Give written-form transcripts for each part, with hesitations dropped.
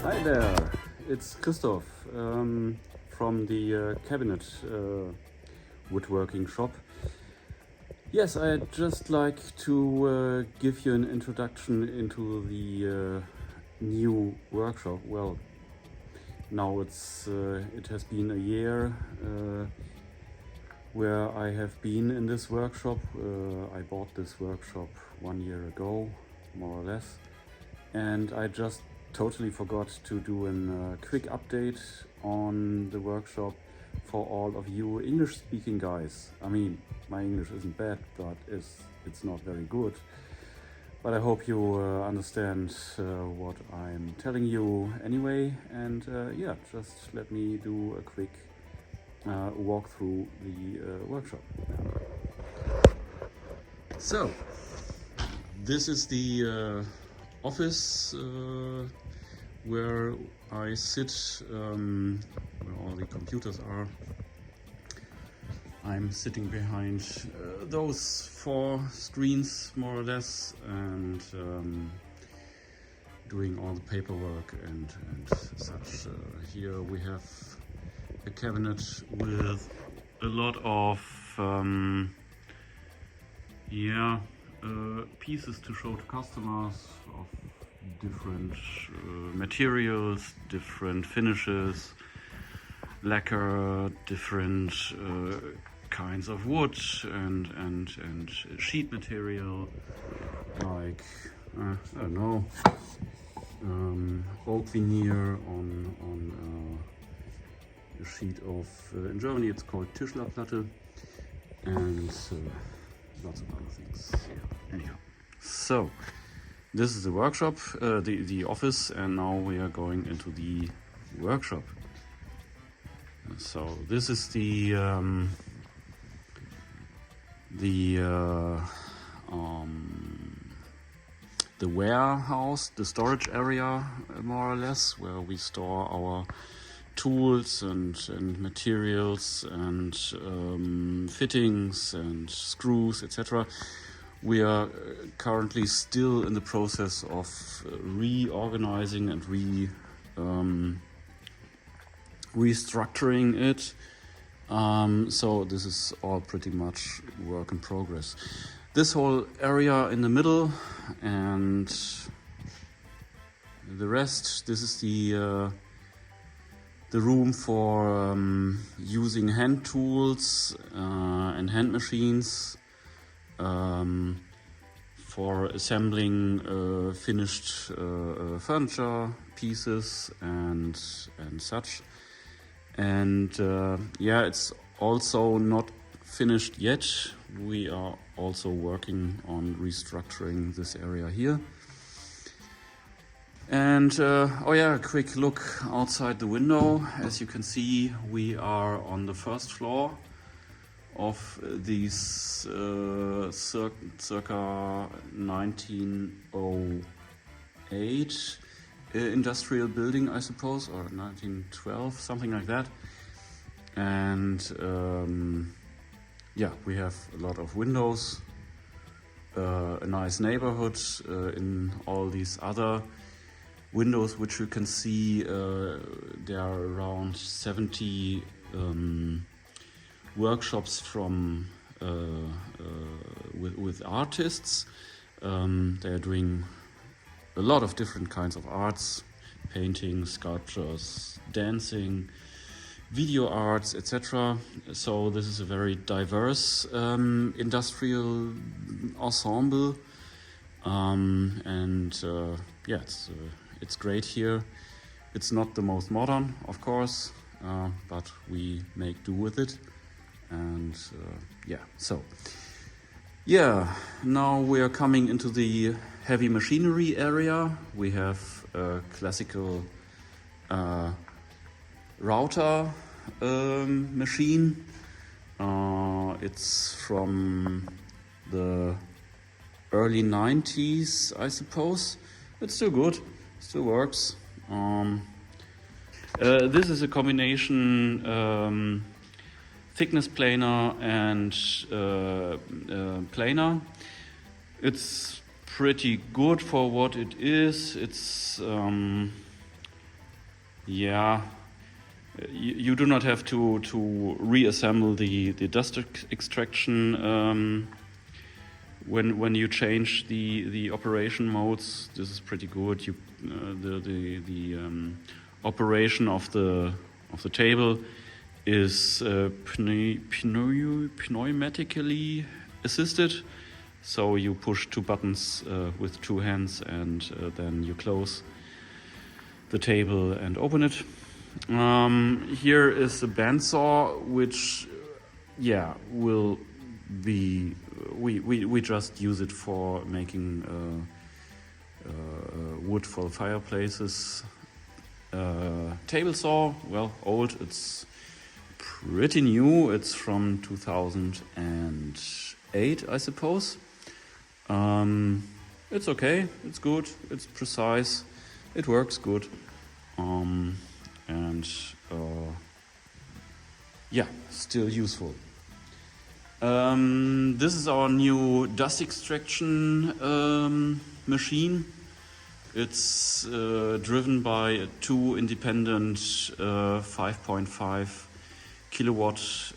Hi there, it's Christoph from the cabinet woodworking shop. Yes, I'd just like to give you an introduction into the new workshop. Well, now it has been a year where I have been in this workshop. I bought this workshop 1 year ago, more or less, and I just totally forgot to do a quick update on the workshop for all of you English-speaking guys. I mean, my English isn't bad, but it's not very good. But I hope you understand what I'm telling you anyway. And yeah, just let me do a quick walk through the workshop. So, this is the office where I sit, where all the computers are. I'm sitting behind those 4 screens, more or less, and doing all the paperwork and such. Here we have a cabinet with a lot of pieces to show to customers of different materials, different finishes, lacquer, different kinds of wood and sheet material, like I don't know, oak veneer on a sheet of in Germany it's called Tischlerplatte, and lots of other things. Yeah. Anyhow, so this is the workshop, the office, and now we are going into the workshop. So this is the warehouse, the storage area, more or less, where we store our tools and materials and fittings and screws, etc. We are currently still in the process of reorganizing and restructuring it. So this is all pretty much work in progress. This whole area in the middle and the rest, this is the room for using hand tools and hand machines, for assembling finished furniture pieces and such. And yeah, it's also not finished yet. We are also working on restructuring this area here. And oh yeah, a quick look outside the window. As you can see, we are on the first floor of these circa 1908 industrial building, I suppose, or 1912, something like that. And yeah, we have a lot of windows, a nice neighborhood in all these other windows, which you can see. There are around 70 workshops from with artists. They are doing a lot of different kinds of arts: painting, sculptures, dancing, video arts, etc. So this is a very diverse industrial ensemble, and yeah, it's great here. It's not the most modern, of course, but we make do with it. And yeah, so yeah, now we are coming into the heavy machinery area. We have a classical router machine. It's from the early 90s, I suppose. It's still good, still works. This is a combination thickness planer and planer. It's pretty good for what it is. It's yeah, you do not have to reassemble the dust extraction when you change the operation modes. This is pretty good. You the operation of the table is pneumatically assisted. So you push two buttons with two hands, and then you close the table and open it. Here is a bandsaw, which, yeah, will be. We just use it for making wood for fireplaces. Table saw, well, old. It's pretty new. It's from 2008, I suppose. It's okay. It's good. It's precise. It works good. And yeah, still useful. This is our new dust extraction machine. It's driven by two independent 5.5 kilowatt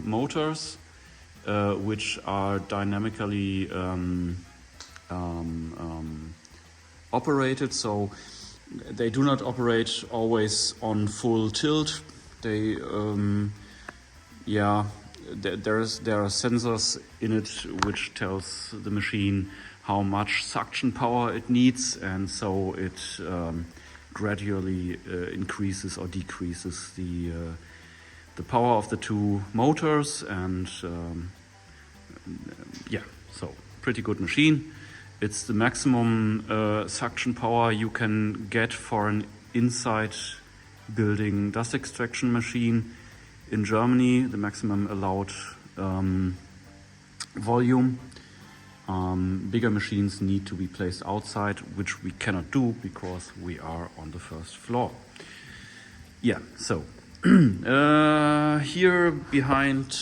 motors, which are dynamically operated. So they do not operate always on full tilt. They, there are sensors in it which tells the machine how much suction power it needs, and so it gradually increases or decreases the power of the two motors, and so pretty good machine. It's the maximum suction power you can get for an inside building dust extraction machine in Germany, the maximum allowed volume. Bigger machines need to be placed outside, which we cannot do because we are on the first floor. Yeah, so here behind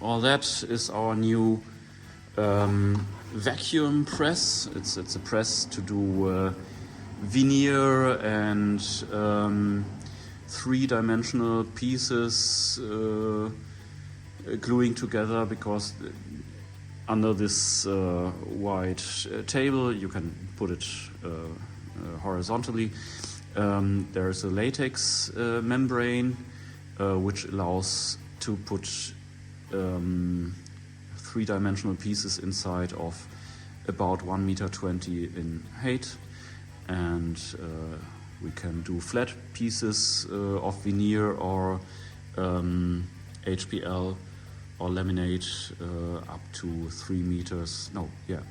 all that is our new vacuum press. It's a press to do veneer and three-dimensional pieces gluing together, because under this wide table you can put it horizontally. There is a latex membrane which allows to put three-dimensional pieces inside of about 1.20 meters in height, and we can do flat pieces of veneer or HPL or laminate up to 3 meters.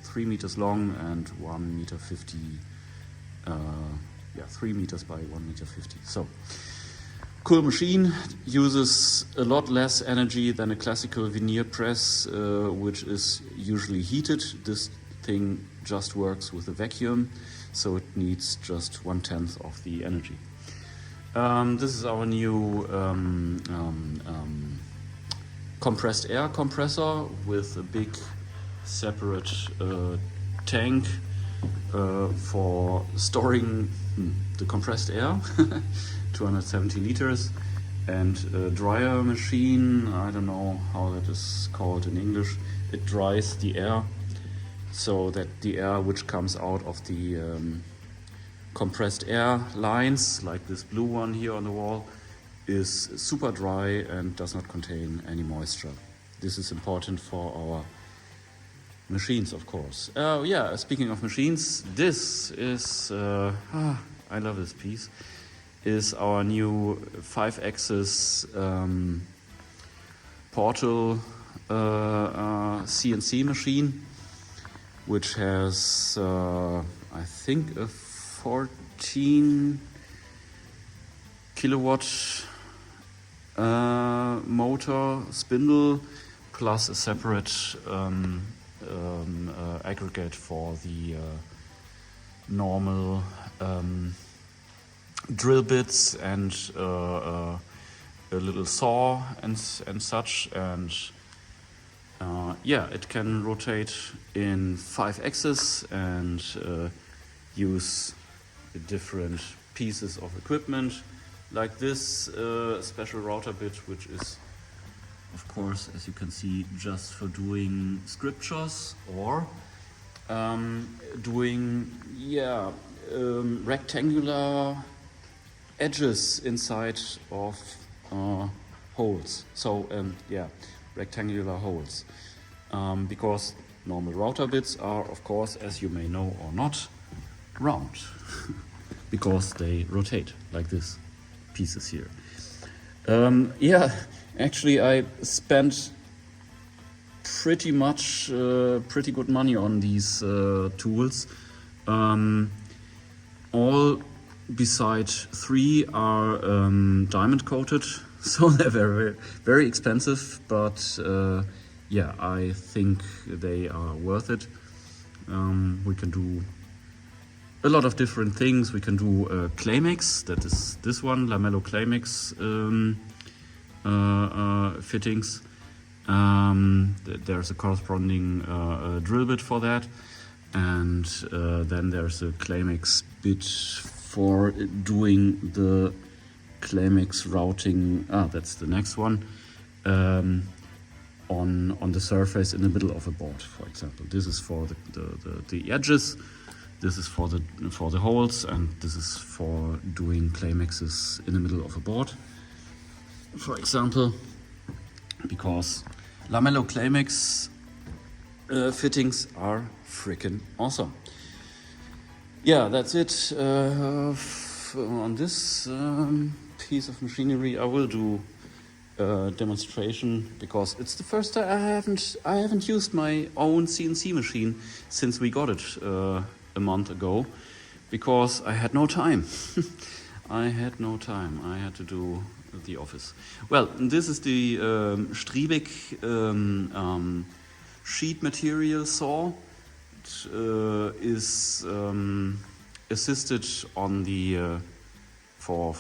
3 meters long and 1.50 meters. 3 meters by 1.50 meters. So, cool machine. Uses a lot less energy than a classical veneer press, which is usually heated. This thing just works with a vacuum, so it needs just 1/10 of the energy. This is our new compressed air compressor with a big separate tank for storing the compressed air, 270 liters, and a dryer machine. I don't know how that is called in English. It dries the air so that the air which comes out of the compressed air lines, like this blue one here on the wall, is super dry and does not contain any moisture. This is important for our machines, of course. Speaking of machines, this is, I love this piece, is our new 5-axis portal CNC machine, which has, I think, a 14 kilowatt motor spindle, plus a separate aggregate for the normal drill bits and a little saw and such, and it can rotate in 5 axes and use different pieces of equipment, like this special router bit, which is, of course, as you can see, just for doing scriptures or doing rectangular edges inside of holes. So rectangular holes, because normal router bits are, of course, as you may know or not, round because they rotate like this pieces here. Actually I spent pretty good money on these tools. All beside 3 are diamond coated, so they're very, very expensive, but I think they are worth it. We can do a lot of different things. We can do Clamex, that is this one, Lamello Clamex fittings. There's a corresponding drill bit for that, and then there's a Clamex bit for doing the Clamex routing. That's the next one, on the surface in the middle of a board, for example. This is for the edges, this is for the holes, and this is for doing Clamexes in the middle of a board, for example, because Lamello Clamex fittings are freaking awesome. Yeah, that's it on this piece of machinery. I will do a demonstration because it's the first time I haven't used my own CNC machine since we got it a month ago, because I had no time. I had no time. I had to do the office. Well, this is the Striebeck sheet material saw. It is assisted on the for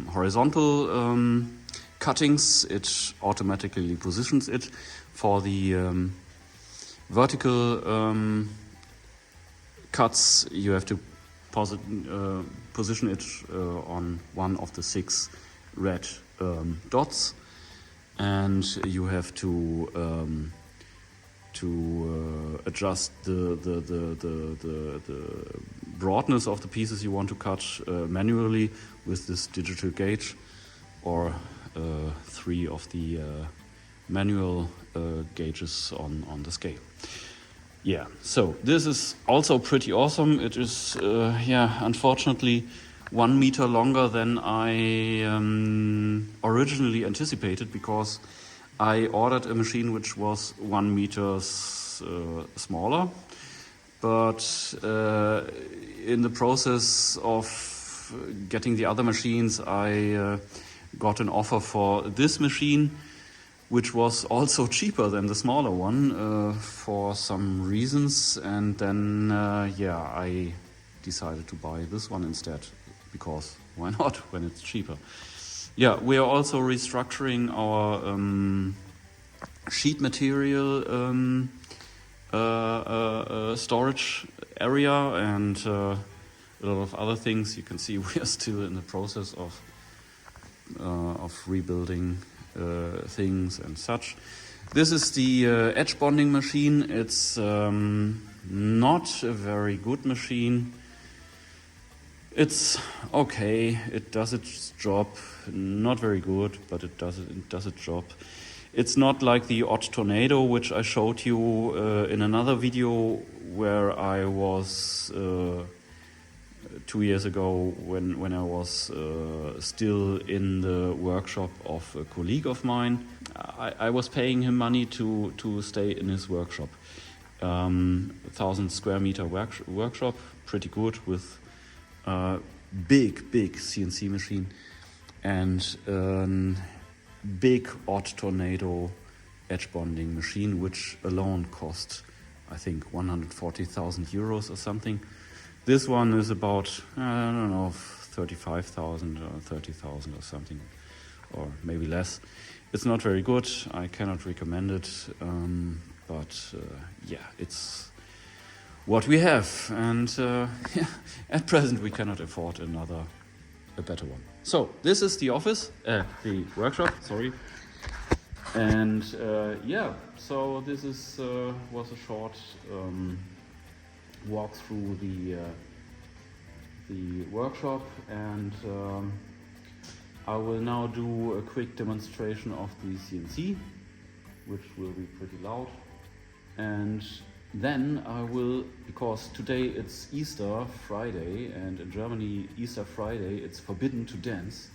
horizontal cuttings. It automatically positions it. For the vertical cuts, you have to position it on one of the 6 red dots, and you have to adjust the broadness of the pieces you want to cut manually with this digital gauge, or 3 of the manual gauges on the scale. Yeah, so this is also pretty awesome. It is, unfortunately 1 meter longer than I originally anticipated, because I ordered a machine which was 1 meter smaller, but in the process of getting the other machines, I got an offer for this machine, which was also cheaper than the smaller one for some reasons, and then I decided to buy this one instead, because why not when it's cheaper. Yeah, we are also restructuring our sheet material storage area, and a lot of other things. You can see we are still in the process of rebuilding things and such. This is the edge bonding machine. It's not a very good machine. It's okay, it does its job, not very good, but it does its job. It's not like the Odd Tornado, which I showed you in another video, where I was 2 years ago when I was still in the workshop of a colleague of mine. I was paying him money to stay in his workshop. 1,000 square meter workshop, pretty good, with big CNC machine and big Odd Tornado edge bonding machine, which alone cost, I think, 140,000 euros or something. This one is about, 35,000 or 30,000 or something, or maybe less. It's not very good. I cannot recommend it, but it's what we have. And yeah, at present we cannot afford a better one. So this is the office, the workshop, sorry. And yeah, so this is was a short walk through the workshop, and I will now do a quick demonstration of the CNC, which will be pretty loud. And then I will, because today it's Easter Friday, and in Germany Easter Friday it's forbidden to dance.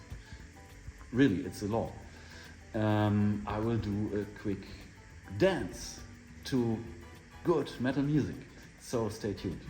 Really, it's a law. I will do a quick dance to good metal music. So stay tuned.